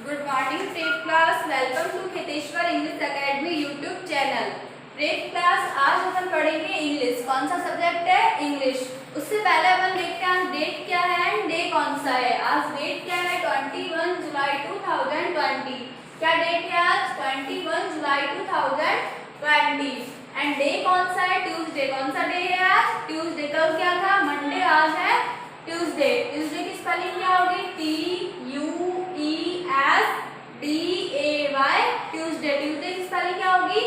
Good morning prep class. Welcome to Kheteshwar English academy YouTube channel. Prep class आज अपन पढ़ेंगे English. कौन सा सब्जेक्ट है? इंग्लिश। उससे पहले अपन देखते हैं डेट क्या है एंड डे कौन सा है। आज डेट क्या है? 21 जुलाई 2020। क्या डेट है आज? 21 जुलाई 2020। एंड डे कौन सा है? ट्यूसडे। कौन सा डे है आज? ट्यूसडे। कल क्या था? मंडे। आज है ट्यूसडे। ट्यूसडे की स्पेलिंग क्या होगी? TUESDAY। ट्यूसडे। ट्यूसडे की स्पेलिंग क्या होगी?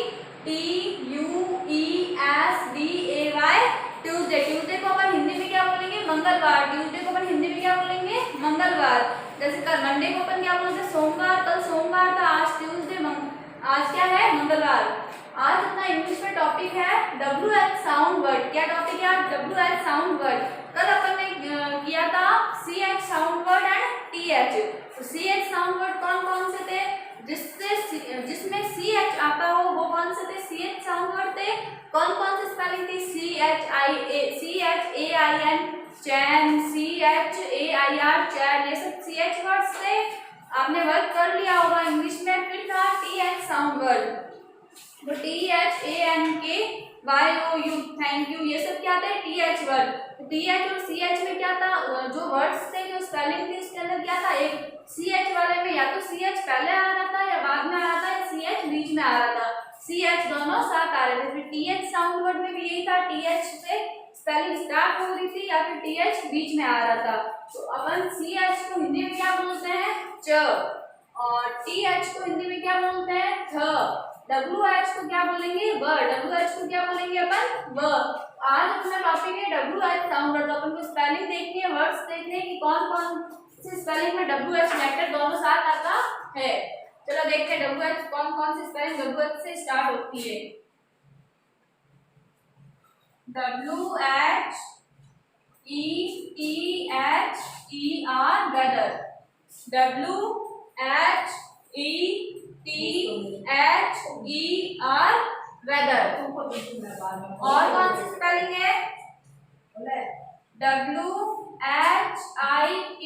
TUESDAY। ट्यूसडे। ट्यूसडे को अपन हिंदी में क्या बोलेंगे? मंगलवार। ट्यूसडे को अपन हिंदी में क्या बोलेंगे? मंगलवार। जैसे कल मंडे को अपन क्या बोलते हैं? सोमवार। कल सोमवार था, आज ट्यूसडे। आज क्या है? मंगलवार। आज अपना इंग्लिश में टॉपिक है WH साउंड वर्ड। क्या टॉपिक है? WH sound word. कल अपन ने किया था CH sound word and TH। तो CH साउंड वर्ड कौन कौन से थे? जिसमें CH आता हो वो कौन से थे? CH साउंड वर्ड थे। कौन कौन सी स्पेलिंग थी? CHAIN चैन, CHAIR चैन, ये सब CH वर्ड्स थे। आपने वर्क कर लिया होगा इंग्लिश में। फिर था TH साउंड वर्ड। तो THANKYOU थैंक यू, ये सब क्या थे? TH word. TH और CH में क्या था? जो वर्ड्स थे, जो स्पेलिंग थी, उसके अंदर क्या था? एक CH वाले में या तो CH पहले आ रहा था या बाद में आ रहा था या CH बीच में आ रहा था। CH दोनों साथ आ रहे थे। फिर TH साउंड वर्ड में भी यही था, TH से स्पेलिंग स्टार्ट हो रही थी या फिर TH बीच में आ रहा था। तो अपन CH को हिंदी में क्या बोलते हैं? च। और TH को हिंदी में क्या बोलते हैं? थ। WH को क्या बोलेंगे? व। WH को क्या बोलेंगे अपन? व। आज अपना टॉपिक है WH साउंड वर्ड। अपन को स्पेलिंग देखनी है, वर्ड्स देखने हैं कि कौन कौन सी स्पेलिंग में WH लेटर दोनों साथ आता है। चलो देखते हैं WH कौन कौन सी स्पेलिंग WH से स्टार्ट होती है। WHETHER whether. WHETHER whether. और कौन सी स्पेलिंग है? WHIT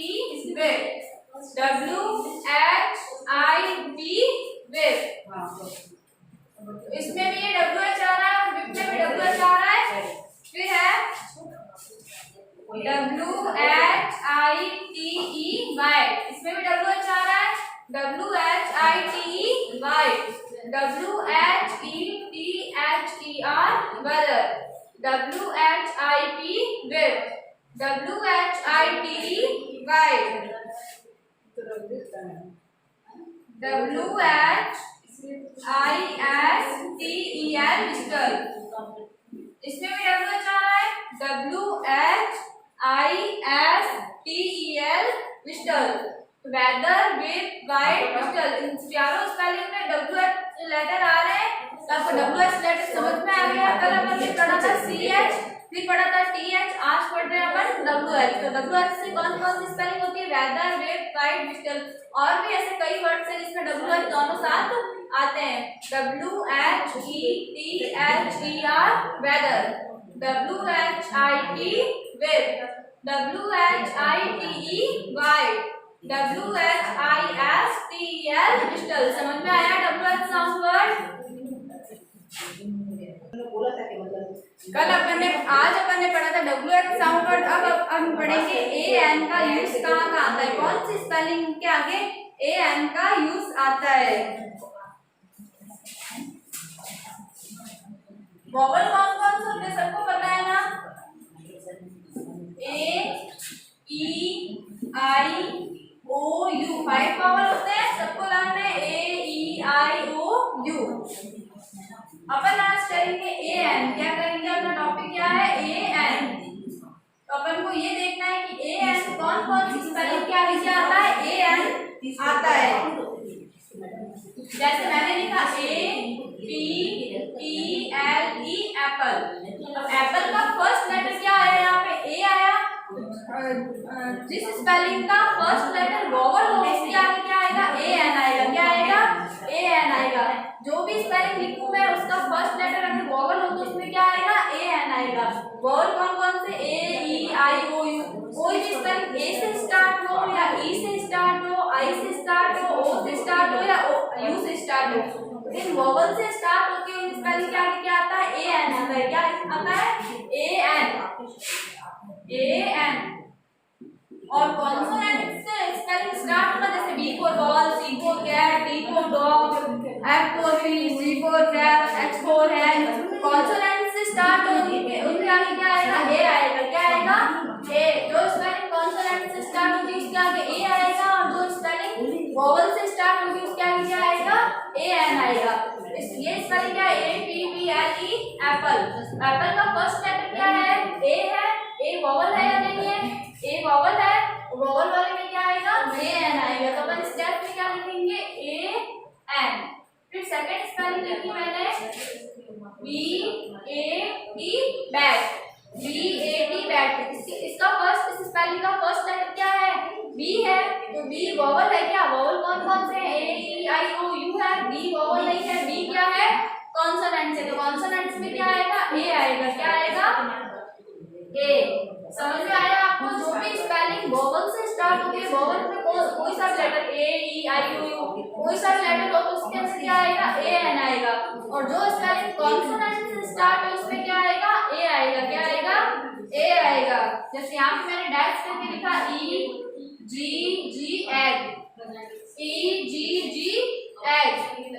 with. WHIT with. इसमें भी ये WH आ रहा है, विथ में भी WH आ रहा है। फिर है WHITEY। इसमें भी WH आ रहा है, WHITEY। WHETHER weather। WHIP with। WHITE white। WHISTEL whistle। इसमें भी WH आ रहा है, WHISTEL whistle। Weather with white whistle. इन चारों स्पेलिंग में WH लेटर आ रहे हैं। आपको WH लेटर समझ में आ गया। कल अपन ने पढ़ा था CH, फिर पढ़ा था TH, आज पढ़ रहे हैं अपन WH। तो WH से कौन कौन सी स्पेलिंग होती है? Weather with white whistle. और भी ऐसे कई वर्ड्स हैं जिसमें WH दोनों साथ आते हैं। WHETHER whether. WHIT with। WHITE white। WHISTEL whistle। समझ में आया WH साउंड वर्ड? आज अपन ने पढ़ा था WH साउंड वर्ड। अब हम पढ़ेंगे AN का यूज कहाँ आता है। कौन सी स्पेलिंग के आगे AN का यूज आता है? वॉवल कौन कौन से होते हैं? सबको पता है ना? A E I O U 5 vowel होते हैं, सबको लर्न है। A E I O U। अपन आज करेंगे AN। क्या करेंगे? अपना टॉपिक क्या है? AN। तो अपन को ये देखना है कि AN कौन कौन सी स्पेलिंग के आगे क्या आता है? AN आता है। जैसे मैंने लिखा APPLE एप्पल। अब एप्पल का फर्स्ट लेटर क्या आया? यहाँ पे A आया। जिस स्पेलिंग का फर्स्ट लेटर वोवल हो उसके आगे क्या आएगा? AN आएगा। क्या आएगा? AN आएगा। जो भी स्पेलिंग लिखूं मैं उसका फर्स्ट लेटर अगर वोवल हो तो उसमें क्या आएगा? AN आएगा। वोवल कौन कौन से? A E I O U। कोई भी स्पेलिंग A से स्टार्ट हो या E से स्टार्ट हो, I से स्टार्ट हो, O से इन वोवल से स्टार्ट होती है उनकी स्पेलिंग क्या आता है? ए एन आता है। क्या आता है? A N. और कॉन्सोनेंट से स्पेलिंग स्टार्ट होगा, जैसे B for ball, C for cat, D for dog, F for fish, G for rat, H for hen. Consonant से स्टार्ट होगी उनके आगे क्या आएगा? ए आएगा। क्या आएगा? ए। जो स्पेलिंग कॉन्सोनेंट से स्टार्ट होगी उसके आगे ए आएगा, और जो स्पेलिंग वोवल से स्टार्ट होगी उसके आगे क्या आएगा? ए एन आएगा। ये स्पेलिंग क्या है? A P P L E, Apple. Apple का फर्स्ट लेटर क्या है? ए है। ए वोवल है या नहीं है? ए वोवल है। वोवल वाले में क्या आएगा? ए एन आएगा। तो अपन इस स्टेप में क्या लिखेंगे? A N. फिर सेकंड स्पेलिंग लिखी मैंने B A T, bat. B A T, bat. इसका फर्स्ट, इस स्पेलिंग का फर्स्ट लेटर क्या है? बी है। तो बी वोवल है क्या? वोवल कौन कौन से हैं? ए ई आई ओ यू है। बी वोवल नहीं है। बी क्या है? कॉन्सोनेंट है। तो कॉन्सोनेंट्स में क्या आएगा? ए आएगा। क्या आएगा? ए। समझ में आया आपको? जो भी स्पेलिंग वोवल से स्टार्ट होती है, वोवल में कोई सा letter A E I O you कोई सा लेटर हो तो उसके अंदर क्या आएगा? ए एन आएगा। और जो स्पेलिंग कॉन्सोनेंट से स्टार्ट है उसमें क्या आएगा? ए आएगा। क्या आएगा? ए आएगा। जैसे यहाँ पे मैंने डैश करके लिखा ई जी जी एग, ई जी जी एग।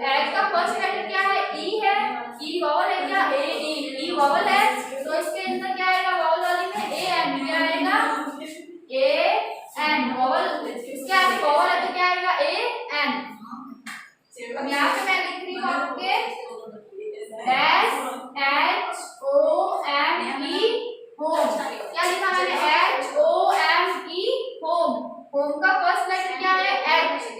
एग का फर्स्ट लेटर क्या है? ई है। ई वोवल है क्या? ए ई। ई वोवल है तो इसके अंदर क्या आएगा? वोवल वाली में ए एन। क्या आएगा? A N. वोवल इसके आगे वोवल है तो क्या आएगा? A N. अब यहाँ पे मैं लिख रही हूँ आपके dash H O M E, home. क्या लिखा मैंने? H O M E, home. Home का फर्स्ट लेटर क्या है? एच।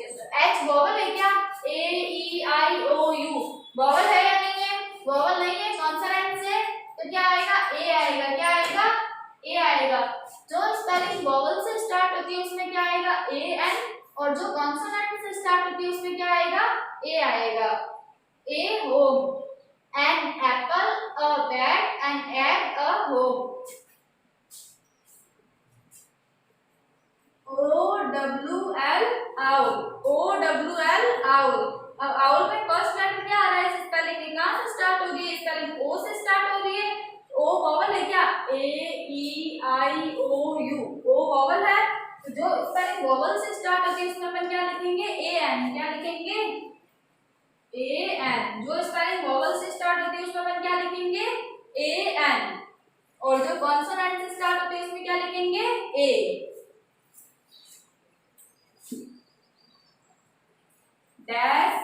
एच वोवल है क्या? ए ई आई ओ यू वोवल है या नहीं है? वोवल नहीं है। कॉन्सोनेंट से तो क्या आएगा? ए आएगा। क्या आएगा? ए आएगा। जो स्पेलिंग वोवल से स्टार्ट होती है उसमें क्या आएगा? A N. और जो कॉन्सोनेंट से स्टार्ट होती है उसमें क्या आएगा? ए आएगा। A home, an apple, a bat, an egg, a home. O W L owl. O W L owl. अब आउल में फर्स्ट लेटर क्या आ रहा है? स्पेलिंग कहाँ से स्टार्ट हो रही है? स्पेलिंग O से स्टार्ट हो रही है। O वोवल है क्या? A E I O U। O vowel है। तो जो स्पेलिंग वोवल से स्टार्ट होती है उसमें अपन क्या लिखेंगे? A N। क्या लिखेंगे? A N। जो स्पेलिंग वोवल से स्टार्ट होती है उसमें अपन क्या लिखेंगे? A N। और जो कॉन्सोनेंट से स्टार्ट होती है उसमें क्या लिखेंगे? A। Dash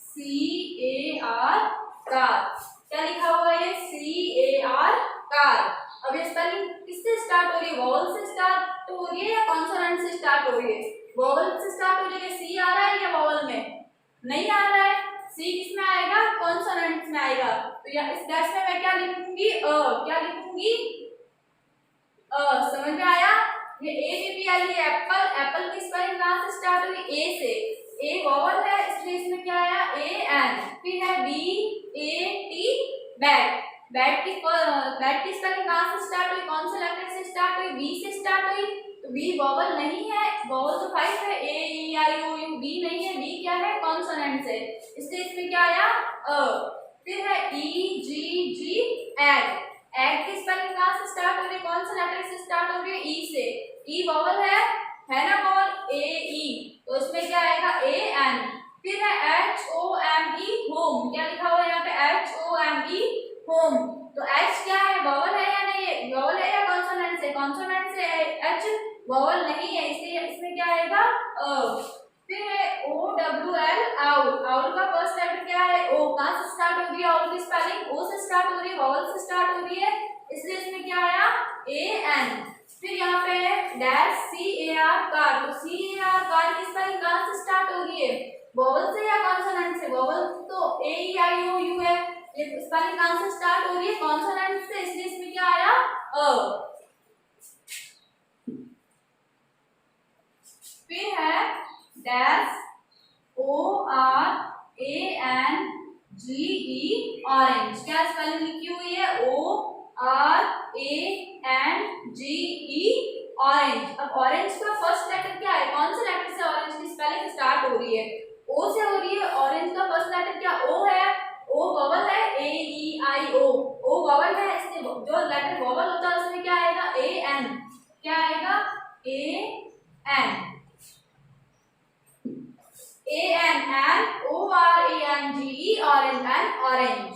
C A R, car. क्या लिखा हुआ है? C A R, car. अब ये स्पेलिंग किससे स्टार्ट हो रही है? वोवल से स्टार्ट हो रही है या कॉन्सोनेंट से स्टार्ट हो रही है? वोवल से स्टार्ट हो रही है। सी आ रहा है क्या वोवल में? नहीं आ रहा है। सी किस में आएगा? कॉन्सोनेंट में आएगा। तो या इस डैश में मैं क्या लिखूंगी? अ। क्या लिखूंगी? अ। समझ में आया? ये ए बी पी एल, ये एप्पल। एप्पल की स्पेलिंग कहाँ से स्टार्ट हुई? ए से। ए वोवल है इसलिए इसमें क्या आया? A N. फिर है B A T, bat. Bat की स्पेलिंग कहाँ से स्टार्ट हुई? कौन से लेटर से स्टार्ट हुई? बी से स्टार्ट हुई। तो बी वोवल नहीं है। वोवल तो 5 है, ए ई आई ओ यू। बी नहीं है। बी क्या है? कॉन्सोनेंट से, इसलिए इसमें क्या आया? अ। फिर है ई जी जी एग। एग की स्पेलिंग कहाँ से स्टार्ट हो रही है? कौन से लेटर से स्टार्ट हो रही है? ई से। ई वोवल है ना वोवल? ए ई। तो इसमें क्या आएगा? A N. फिर है H O M E, home. क्या लिखा हुआ है यहाँ पे? H O M E, home. तो एच क्या है? वोवल है या नहीं है? वोवल है या कॉन्सोनेंट से? कॉन्सोनेंट से एच वोवल नहीं है, इसलिए इसमें क्या आएगा? अ। फिर है O W L, owl. Owl का फर्स्ट लेटर क्या है? ओ। कहाँ से स्टार्ट हो रही है? आउल की स्पेलिंग ओ से स्टार्ट हो रही है, वोवल से स्टार्ट हो रही है, इसलिए इसमें क्या आया? A N. फिर यहाँ पे dash C A R, car. तो सी ए आर, कार की स्पेलिंग कहाँ से स्टार्ट हो रही है? वोवल से या कॉन्सोनेंट से? वोवल तो ए ई आई ओ यू है, ये स्पेलिंग कहाँ से स्टार्ट हो रही है? कॉन्सोनेंट से, इसलिए इसमें क्या आया? अ। फिर है dash O R A N G E, orange. क्या स्पेलिंग लिखी हुई है? O R A N G E, orange. अब ऑरेंज का फर्स्ट लेटर क्या है? कौन से लेटर से ऑरेंज की स्पेलिंग स्टार्ट हो रही है? ओ से हो रही है। ऑरेंज का फर्स्ट लेटर क्या? ओ है। ANNORANGE orange and orange.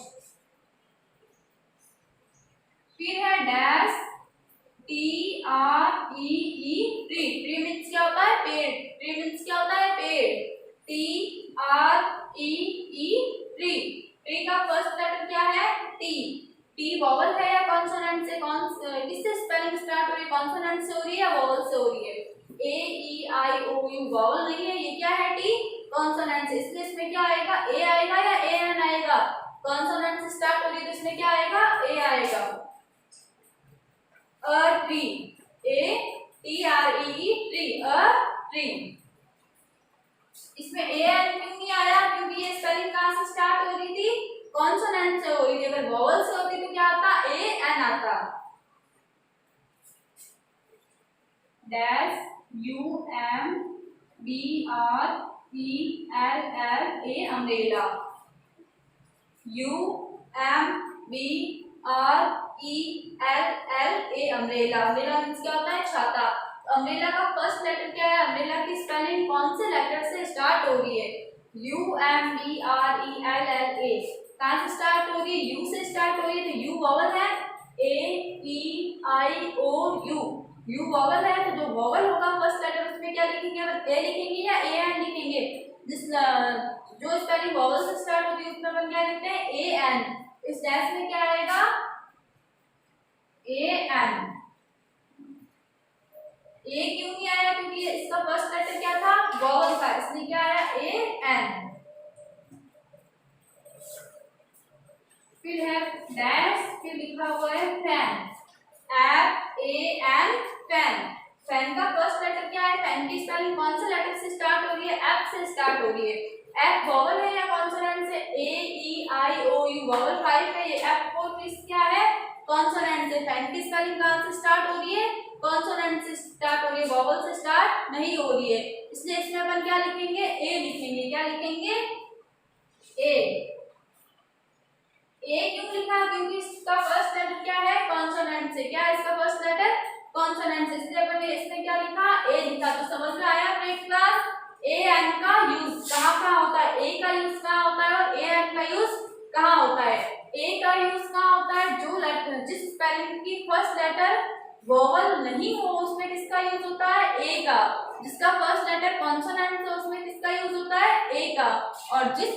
फिर है dash TREE tree. Tree means क्या होता है? पेड़। ट्री मीन्स क्या होता है? पेड़। TREE tree. ट्री का फर्स्ट लेटर क्या है? टी। टी वॉवल है या कॉन्सोनेंट से? किससे स्पेलिंग स्टार्ट हो रही है? कॉन्सोनेंट से हो रही है या वॉवल से हो रही है? AEIOU वॉवल नहीं है, ये क्या है? टी कॉन्सोनेंट से। इसलिए इसमें क्या आएगा? ए आएगा या AN आएगा? कॉन्सोनेंट से स्टार्ट हो रही है तो इसमें क्या आएगा? ए आएगा। A tree, ATREE tree, a tree. इसमें AN क्यों नहीं आया? क्योंकि ये स्पेलिंग कहां से स्टार्ट हो रही थी? कॉन्सोनेंट से हो रही थी। अगर वॉवल से होती तो क्या आता? AN आता। Dash UMBRELLA umbrella. UMBRELLA umbrella. Umbrella means क्या होता है? छाता। अम्ब्रेला का फर्स्ट लेटर क्या है? अम्ब्रेला की स्पेलिंग कौन से लेटर से स्टार्ट हो रही है? UMBRELLA। कहां से स्टार्ट हो रही है? यू से स्टार्ट हो रही है, तो यू वॉवल है। AEIOU यू वॉवल है, तो जो वॉवल होगा फर्स्ट लेटर उसमें क्या लिखेंगे? ए लिखेंगे या AN लिखेंगे? जिस जो स्पेलिंग वॉवल से स्टार्ट होती है उसमें अपन क्या लिखते हैं? AN। इस डैश में क्या आएगा? AN। ए क्यों नहीं आया? क्योंकि इसका फर्स्ट लेटर क्या था? वॉवल था, इसलिए क्या आया? AN। फिर है डैश, फिर लिखा हुआ है फैन। FAN fan. फैन का फर्स्ट लेटर क्या है? फैन की स्पेलिंग कौन से लेटर से स्टार्ट हो रही है? F से स्टार्ट हो रही है। F वॉवल है या कॉन्सोनेंट से? AEIOU वॉवल 5 है, ये F4 क्या है? कॉन्सोनेंट से। फैन की स्पेलिंग कहां से स्टार्ट हो रही है? कॉन्सोनेंट से स्टार्ट हो रही है, वॉवल से स्टार्ट नहीं हो रही है। इसलिए इसमें अपन क्या लिखेंगे? ए लिखेंगे। क्या लिखेंगे? ए। ए क्यों लिखा? क्योंकि इसका फर्स्ट लेटर क्या है? कॉन्सोनेंट से। क्या है इसका फर्स्ट लेटर? कॉन्सोनेंट से, इसलिए अपन ने इसमें क्या लिखा? ए लिखा। तो समझ में आया फ्रेंड्स क्लास? AN का यूज कहाँ होता है? ए का यूज कहाँ होता है और AN का यूज कहाँ होता है? ए का यूज कहाँ होता है? जो लेटर जिस स्पेलिंग की फर्स्ट लेटर वोवल नहीं हो उसमें किसका यूज होता है? ए का। जिसका फर्स्ट लेटर कॉन्सोनेंट है उसमें किसका यूज होता है? ए का। और जिस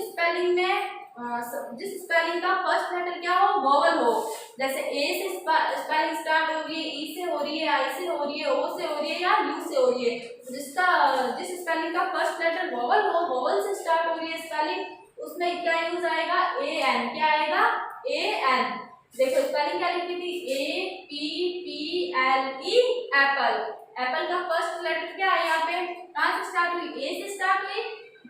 स्पेलिंग का फर्स्ट लेटर क्या हो? वोवल हो। जैसे ए से स्पेलिंग स्टार्ट हो रही है, ई से हो रही है, आई से हो रही है, ओ से हो रही है या यू से हो रही है। जिस स्पेलिंग का फर्स्ट लेटर वोवल हो, वोवल से स्टार्ट हो रही है स्पेलिंग, उसमें क्या यूज आएगा? AN। क्या आएगा? AN। देखो स्पेलिंग क्या लिखी थी? APPLE Apple. एप्पल का फर्स्ट लेटर क्या है? यहाँ पे कहाँ से स्टार्ट हुई? ए से स्टार्ट हुई।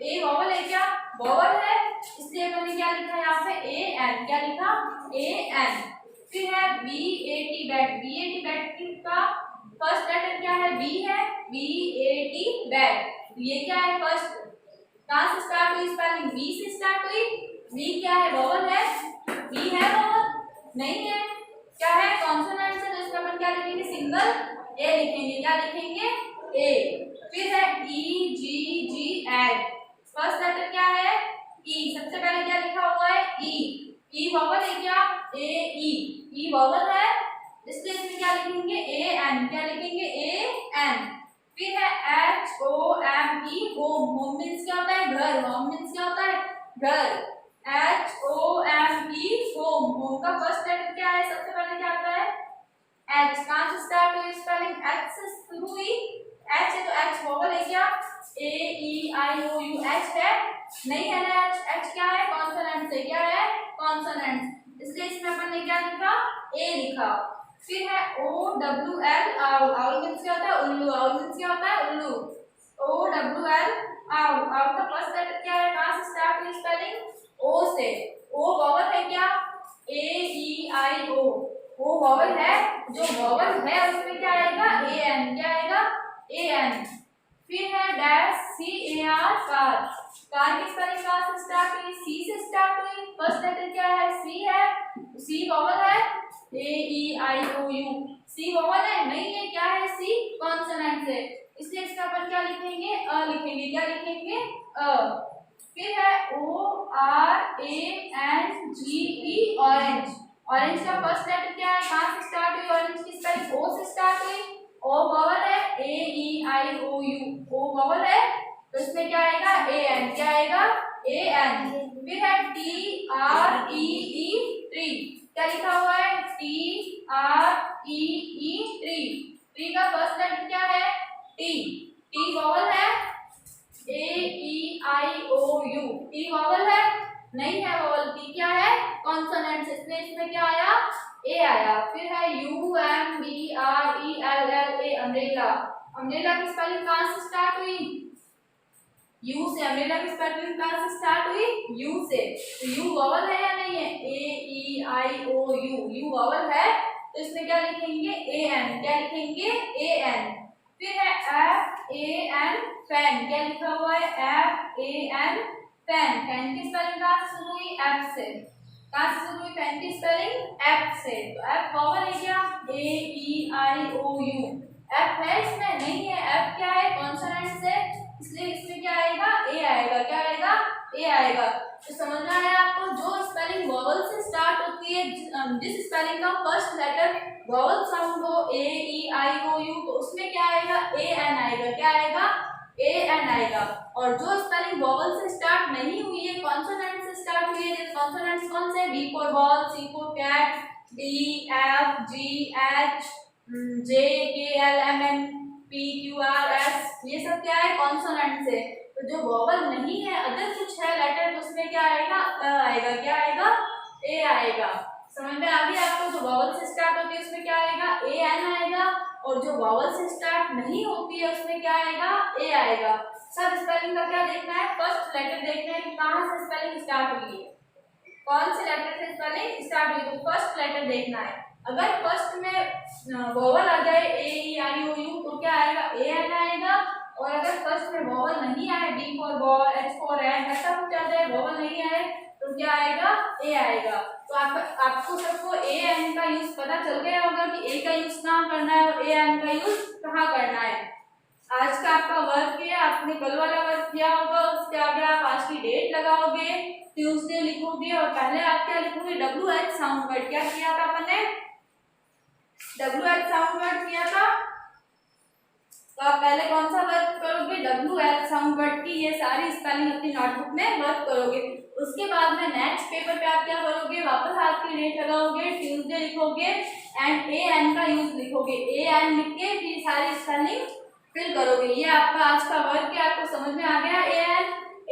ए वोवल है क्या? वोवल है, इसलिए मैंने क्या लिखा यहाँ पे? AN। क्या लिखा? AN। फिर है BAT बैट। BAT बैट का फर्स्ट लेटर क्या है? B है। BAT bat. ये क्या है? फर्स्ट कहाँ से स्टार्ट हुई स्पेलिंग? B से स्टार्ट हुई। B क्या है? वोवल है। B है वोवल? नहीं है। क्या है? कॉन्सोनेंट से, तो इसका अपन क्या लिखेंगे? सिंगल ए लिखेंगे। क्या लिखेंगे? ए। फिर है EGGL। फर्स्ट लेटर क्या है? ई। सबसे पहले क्या लिखा हुआ है? ई। ई वोवल है क्या? AE। ई वोवल है, इसलिए इसमें क्या लिखेंगे? AN। क्या लिखेंगे? AN। फिर है HOME होम। होम मीन्स क्या होता है? घर। होम मीन्स क्या होता है? घर। HOME home. होम का फर्स्ट लेटर क्या है? सबसे पहले क्या आता है? H। कहां से स्टार्ट हुई स्पेलिंग? H से शुरू हुई। H है तो H वोवल है क्या? AEIOU H है? नहीं है ना H। H क्या है? कॉन्सोनेंट से। क्या है? कॉन्सोनेंट, इसलिए इसमें अपन ने क्या लिखा? A लिखा। फिर है OWL आउल। आउल मीन्स क्या होता है? उल्लू। आउल मीन्स क्या होता है? उल्लू। OWL owl. आउल का फर्स्ट लेटर क्या है? कहां से स्टार्ट हुई स्पेलिंग? O से। O वोवल है क्या? AEIO। वो वोवल है, जो वोवल है उसमें क्या आएगा? AN। क्या आएगा? AN। फिर है डैश CAR कार। कार की स्पेलिंग कहां से स्टार्ट हुई? C से स्टार्ट हुई। फर्स्ट लेटर क्या है? C है। C वोवल है। AEIOU। C वोवल है? नहीं है। क्या है? C कॉन्सोनेंट से। इसलिए इसका अपन क्या लिखेंगे, अ लिखेंगे। क्या लिखेंगे, अ। फिर है ORANGE, ऑरेंज। ऑरेंज का फर्स्ट लेटर क्या है, कहाँ से स्टार्ट हुई ऑरेंज की स्पेलिंग, ओ से स्टार्ट हुई। ओ वॉवल है, AEIOU, ओ वॉवल है तो इसमें क्या आएगा, AN। क्या आएगा, AN। फिर है TREE, ट्री। क्या लिखा हुआ है, TREE, ट्री। ट्री का फर्स्ट लेटर क्या है, टी। टी वॉवल है, AEIOU, टी वॉवल है, नहीं है वॉवल, टी क्या है, कॉन्सोनेंट, इसलिए इसमें क्या आया, ए आया। फिर है UMBRELLA, अम्ब्रेला। अम्ब्रेला की स्पेलिंग कहाँ से स्टार्ट हुई, यू से। अम्ब्रेला की स्पेलिंग कहाँ से स्टार्ट हुई, यू से। तो यू वॉवल है या नहीं है, AEIOU, यू वॉवल है तो इसमें क्या लिखेंगे, AN। क्या लिखेंगे, AN। फिर है FAN, फैन। क्या लिखा हुआ है, FAN, फैन। फैन की स्पेलिंग कहाँ से शुरू हुई, F से। कहाँ से शुरू हुई फैन की स्पेलिंग, F से। तो F वॉवल है क्या, AEIOU, F है इसमें, नहीं है, F क्या है, कॉन्सोनेंट से, इसलिए इसमें क्या आएगा, ए आएगा। क्या आएगा, ए आएगा। तो समझ में आया आपको, जो स्पेलिंग वॉवल से स्टार्ट होती है, जिस स्पेलिंग का फर्स्ट लेटर वॉवल साउंड हो, AEIOU, तो उसमें क्या आएगा, AN आएगा। क्या आएगा, AN आएगा। और जो स्पेलिंग वॉवल से स्टार्ट नहीं हुई है, कॉन्सोनेंट से स्टार्ट हुई है, कॉन्सोनेंट्स कौन से, B for ball, C for cat, D F G H J K L M N P Q R S, ये सब क्या है, कॉन्सोनेंट से। तो जो वॉवल नहीं है, अदर कुछ है लेटर, तो उसमें क्या आएगा, अ आएगा। क्या आएगा, ए आएगा। समझ में आ गया आपको, जो वॉवल से स्टार्ट होती है उसमें क्या आएगा, AN आएगा, और जो वॉवल से स्टार्ट नहीं होती है उसमें क्या आएगा, ए आएगा। सब स्पेलिंग का क्या देखना है, फर्स्ट लेटर देखना है कि कहाँ से स्पेलिंग स्टार्ट हुई है, कौन से लेटर से स्पेलिंग स्टार्ट हुई, तो फर्स्ट लेटर देखना है। अगर फर्स्ट में वॉवल आ जाए, AEIOU, तो क्या आएगा, AN आएगा। और अगर फर्स्ट में वॉवल नहीं आए, B for ball, H for hand, ऐसा कुछ आ जाए, वॉवल नहीं आए, तो क्या आएगा, ए आएगा। तो आपको सबको AN का यूज पता चल गया होगा कि ए का यूज कहाँ करना है और AN का यूज कहाँ करना है। आज का आपका वर्क है, आपने कल वाला वर्क किया होगा, उसके आगे आप आज की डेट लगाओगे, ट्यूसडे लिखोगे, और पहले आप क्या लिखोगे, WH साउंड वर्ड। क्या किया था अपन ने, WH साउंड वर्ड किया था, तो आप पहले कौन सा वर्क करोगे, WH साउंड वर्ड की ये सारी स्पेलिंग अपनी नोटबुक में वर्क करोगे। उसके बाद में नेक्स्ट पेपर पे आप क्या करोगे, वापस आज की डेट लगाओगे, ट्यूसडे लिखोगे एंड AN का यूज लिखोगे, AN लिख के फिर सारी स्पेलिंग फिल करोगे। ये आपका आज का वर्क है, आपको समझ में आ गया।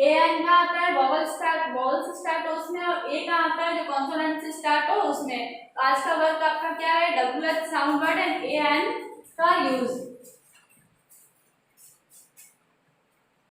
AN का आता है वॉवल स्टार्ट, वॉवल से स्टार्ट हो उसमें, और ए का आता है जो कॉन्सोनेंट से स्टार्ट हो उसमें। आज का वर्क आपका क्या है, WH sound word and AN का यूज।